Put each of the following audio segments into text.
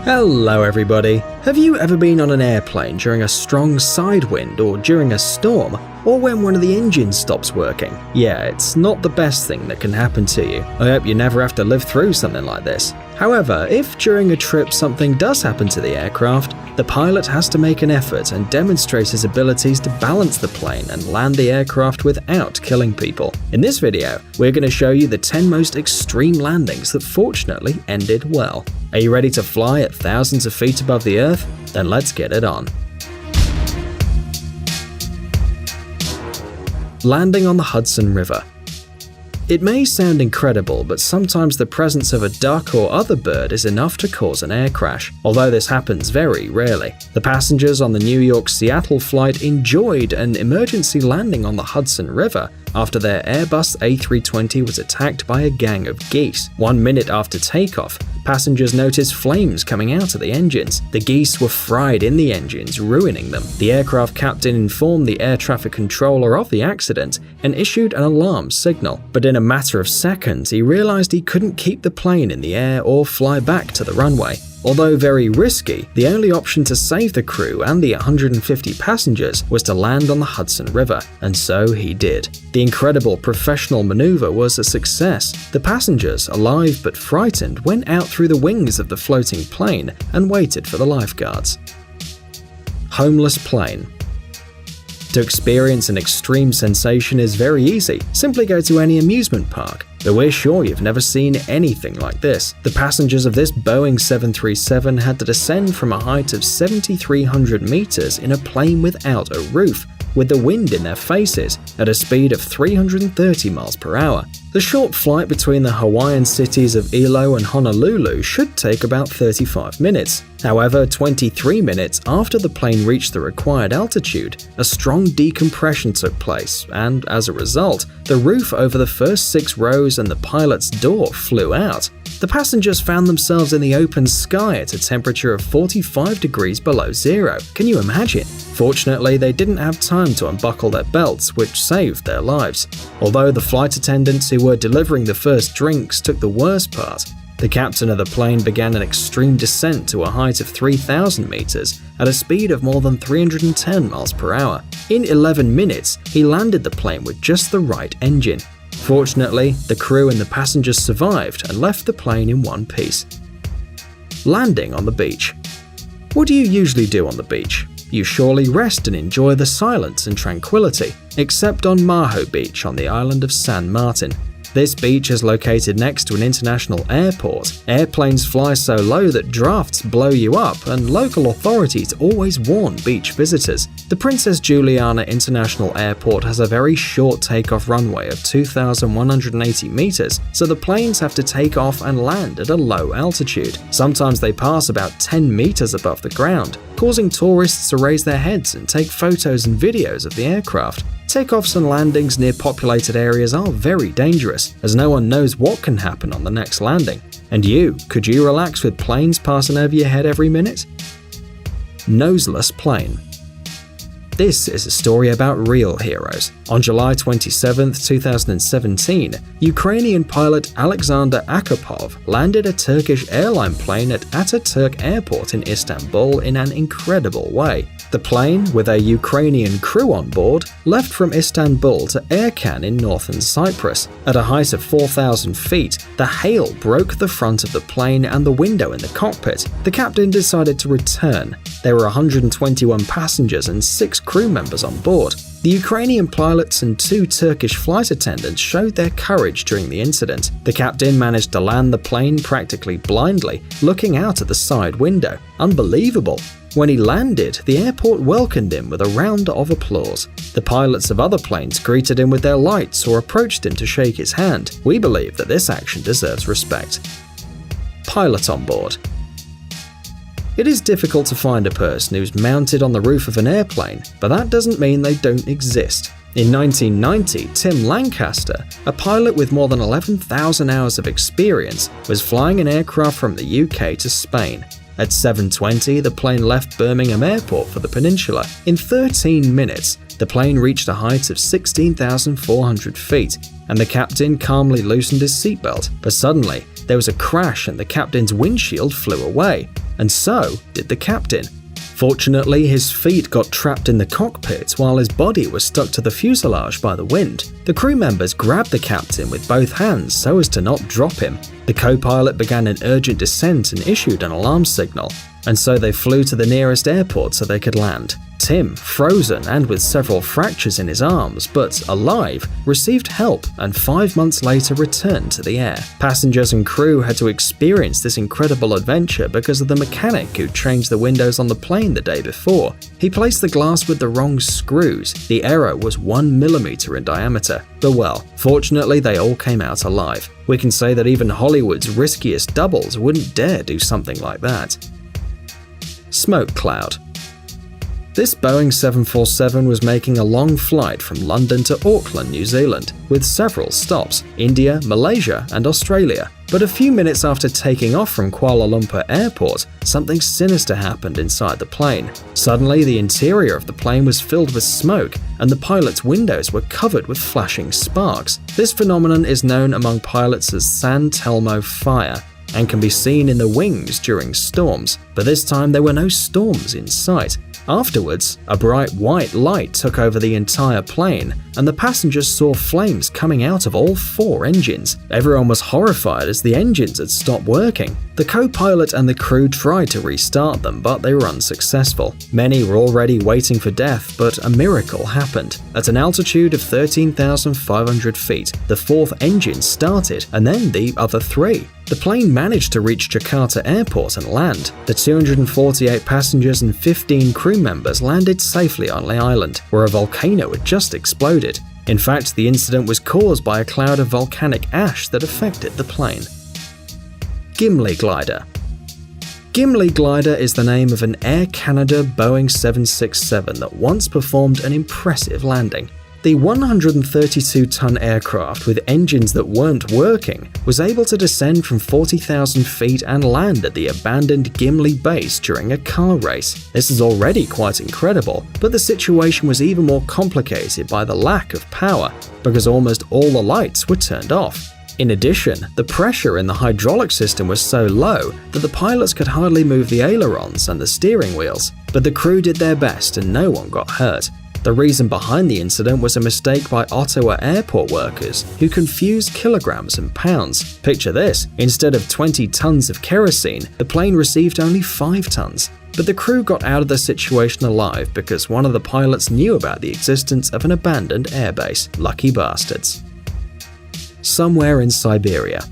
Hello everybody! Have you ever been on an airplane during a strong side wind or during a storm, or when one of the engines stops working? Yeah, it's not the best thing that can happen to you. I hope you never have to live through something like this. However, if during a trip something does happen to the aircraft, the pilot has to make an effort and demonstrate his abilities to balance the plane and land the aircraft without killing people. In this video, we're going to show you the 10 most extreme landings that fortunately ended well. Are you ready to fly at thousands of feet above the earth? Then let's get it on. Landing on the Hudson River. It may sound incredible, but sometimes the presence of a duck or other bird is enough to cause an air crash, although this happens very rarely. The passengers on the New York-Seattle flight enjoyed an emergency landing on the Hudson River after their Airbus A320 was attacked by a gang of geese. 1 minute after takeoff, passengers noticed flames coming out of the engines. The geese were fried in the engines, ruining them. The aircraft captain informed the air traffic controller of the accident and issued an alarm signal. But in a matter of seconds, he realized he couldn't keep the plane in the air or fly back to the runway. Although very risky, the only option to save the crew and the 150 passengers was to land on the Hudson River, and so he did. The incredible professional maneuver was a success. The passengers, alive but frightened, went out through the wings of the floating plane and waited for the lifeguards. Homeless plane. To experience an extreme sensation is very easy. Simply go to any amusement park. But we're sure you've never seen anything like this. The passengers of this Boeing 737 had to descend from a height of 7,300 meters in a plane without a roof, with the wind in their faces at a speed of 330 miles per hour. The short flight between the Hawaiian cities of Ilo and Honolulu should take about 35 minutes. However, 23 minutes after the plane reached the required altitude, a strong decompression took place, and as a result, the roof over the first 6 rows and the pilot's door flew out. The passengers found themselves in the open sky at a temperature of 45 degrees below zero. Can you imagine? Fortunately, they didn't have time to unbuckle their belts, which saved their lives. Although the flight attendants who were delivering the first drinks took the worst part, the captain of the plane began an extreme descent to a height of 3,000 meters at a speed of more than 310 miles per hour. In 11 minutes, he landed the plane with just the right engine. Fortunately, the crew and the passengers survived and left the plane in one piece. Landing on the beach. What do you usually do on the beach? You surely rest and enjoy the silence and tranquility, except on Maho Beach on the island of San Martin. This beach is located next to an international airport. Airplanes fly so low that drafts blow you up, and local authorities always warn beach visitors. The Princess Juliana International Airport has a very short takeoff runway of 2,180 meters, so the planes have to take off and land at a low altitude. Sometimes they pass about 10 meters above the ground, causing tourists to raise their heads and take photos and videos of the aircraft. Takeoffs and landings near populated areas are very dangerous, as no one knows what can happen on the next landing. And could you relax with planes passing over your head every minute? Noseless plane. This is a story about real heroes. On July 27, 2017, Ukrainian pilot Alexander Akopov landed a Turkish airline plane at Ataturk Airport in Istanbul in an incredible way. The plane, with a Ukrainian crew on board, left from Istanbul to Erkan in northern Cyprus. At a height of 4,000 feet, the hail broke the front of the plane and the window in the cockpit. The captain decided to return. There were 121 passengers and 6 crew members on board. The Ukrainian pilots and 2 Turkish flight attendants showed their courage during the incident. The captain managed to land the plane practically blindly, looking out at the side window. Unbelievable! When he landed, the airport welcomed him with a round of applause. The pilots of other planes greeted him with their lights or approached him to shake his hand. We believe that this action deserves respect. Pilot on board. It is difficult to find a person who's mounted on the roof of an airplane, but that doesn't mean they don't exist. In 1990, Tim Lancaster, a pilot with more than 11,000 hours of experience, was flying an aircraft from the UK to Spain. At 7:20, the plane left Birmingham Airport for the peninsula. In 13 minutes, the plane reached a height of 16,400 feet, and the captain calmly loosened his seatbelt. But suddenly, there was a crash and the captain's windshield flew away. and so did the captain. Fortunately, his feet got trapped in the cockpit while his body was stuck to the fuselage by the wind. The crew members grabbed the captain with both hands so as to not drop him. The co-pilot began an urgent descent and issued an alarm signal, and so they flew to the nearest airport so they could land. Tim, frozen and with several fractures in his arms, but alive, received help and 5 months later returned to the air. Passengers and crew had to experience this incredible adventure because of the mechanic who changed the windows on the plane the day before. He placed the glass with the wrong screws. The error was 1 millimeter in diameter. But well, fortunately they all came out alive. We can say that even Hollywood's riskiest doubles wouldn't dare do something like that. Smoke cloud. This Boeing 747 was making a long flight from London to Auckland, New Zealand, with several stops: India, Malaysia, and Australia. But a few minutes after taking off from Kuala Lumpur Airport, something sinister happened inside the plane. Suddenly, the interior of the plane was filled with smoke, and the pilot's windows were covered with flashing sparks. This phenomenon is known among pilots as San Telmo fire, and can be seen in the wings during storms, but this time there were no storms in sight. Afterwards, a bright white light took over the entire plane, and the passengers saw flames coming out of all 4 engines. Everyone was horrified as the engines had stopped working. The co-pilot and the crew tried to restart them, but they were unsuccessful. Many were already waiting for death, but a miracle happened. At an altitude of 13,500 feet, the 4th engine started, and then the other 3. The plane managed to reach Jakarta Airport and land. The 248 passengers and 15 crew members landed safely on the island, where a volcano had just exploded. In fact, the incident was caused by a cloud of volcanic ash that affected the plane. Gimli Glider. Gimli Glider is the name of an Air Canada Boeing 767 that once performed an impressive landing. The 132-ton aircraft with engines that weren't working was able to descend from 40,000 feet and land at the abandoned Gimli base during a car race. This is already quite incredible, but the situation was even more complicated by the lack of power, because almost all the lights were turned off. In addition, the pressure in the hydraulic system was so low that the pilots could hardly move the ailerons and the steering wheels, but the crew did their best and no one got hurt. The reason behind the incident was a mistake by Ottawa airport workers who confused kilograms and pounds. Picture this: instead of 20 tons of kerosene, the plane received only 5 tons. But the crew got out of the situation alive because one of the pilots knew about the existence of an abandoned airbase. Lucky bastards. Somewhere in Siberia.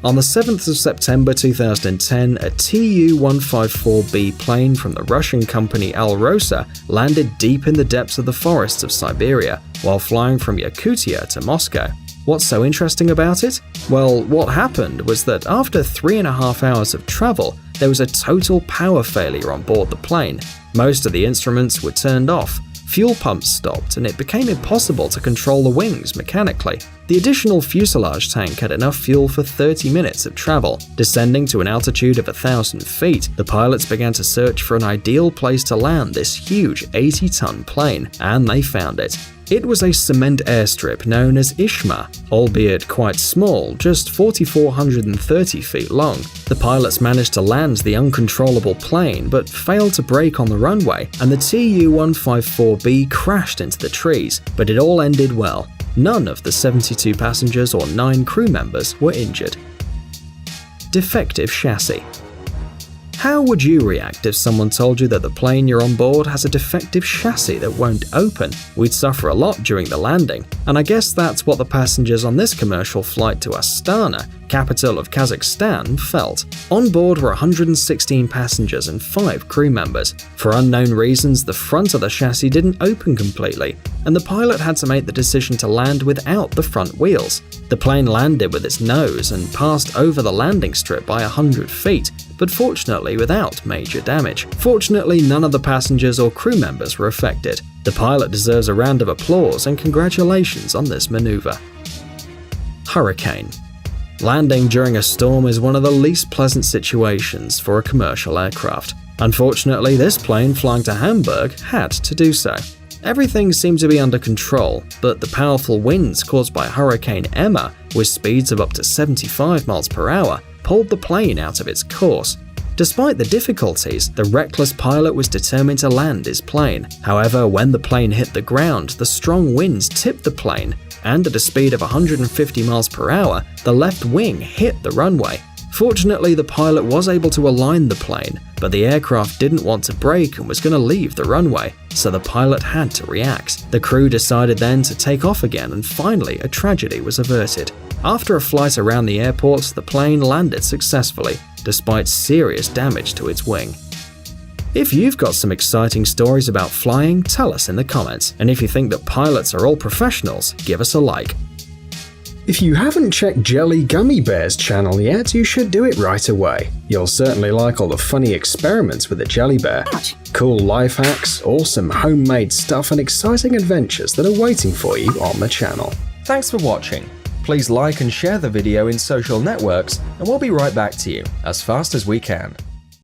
On the 7th of September 2010, a Tu-154B plane from the Russian company Alrosa landed deep in the depths of the forests of Siberia while flying from Yakutia to Moscow. What's so interesting about it? Well, what happened was that after 3.5 hours of travel, there was a total power failure on board the plane. Most of the instruments were turned off. Fuel pumps stopped, and it became impossible to control the wings mechanically. The additional fuselage tank had enough fuel for 30 minutes of travel. Descending to an altitude of 1,000 feet, the pilots began to search for an ideal place to land this huge 80-ton plane, and they found it. It was a cement airstrip known as Ishma, albeit quite small, just 4,430 feet long. The pilots managed to land the uncontrollable plane, but failed to brake on the runway, and the Tu-154B crashed into the trees, but it all ended well. None of the 72 passengers or 9 crew members were injured. Defective chassis. How would you react if someone told you that the plane you're on board has a defective chassis that won't open? We'd suffer a lot during the landing, and I guess that's what the passengers on this commercial flight to Astana, capital of Kazakhstan, felt. On board were 116 passengers and 5 crew members. For unknown reasons, the front of the chassis didn't open completely, and the pilot had to make the decision to land without the front wheels. The plane landed with its nose and passed over the landing strip by 100 feet, but fortunately without major damage. Fortunately, none of the passengers or crew members were affected. The pilot deserves a round of applause and congratulations on this maneuver. Hurricane. Landing during a storm is one of the least pleasant situations for a commercial aircraft. Unfortunately, this plane flying to Hamburg had to do so. Everything seemed to be under control, but the powerful winds caused by Hurricane Emma, with speeds of up to 75 miles per hour, pulled the plane out of its course. Despite the difficulties, the reckless pilot was determined to land his plane. However, when the plane hit the ground, the strong winds tipped the plane, and at a speed of 150 miles per hour, the left wing hit the runway. Fortunately, the pilot was able to align the plane, but the aircraft didn't want to brake and was going to leave the runway, so the pilot had to react. The crew decided then to take off again, and finally a tragedy was averted. After a flight around the airport, the plane landed successfully, despite serious damage to its wing. If you've got some exciting stories about flying, tell us in the comments, and if you think that pilots are all professionals, give us a like. If you haven't checked Jelly Gummy Bear's channel yet, you should do it right away. You'll certainly like all the funny experiments with the jelly bear, cool life hacks, awesome homemade stuff, and exciting adventures that are waiting for you on the channel. Thanks for watching. Please like and share the video in social networks, and we'll be right back to you as fast as we can.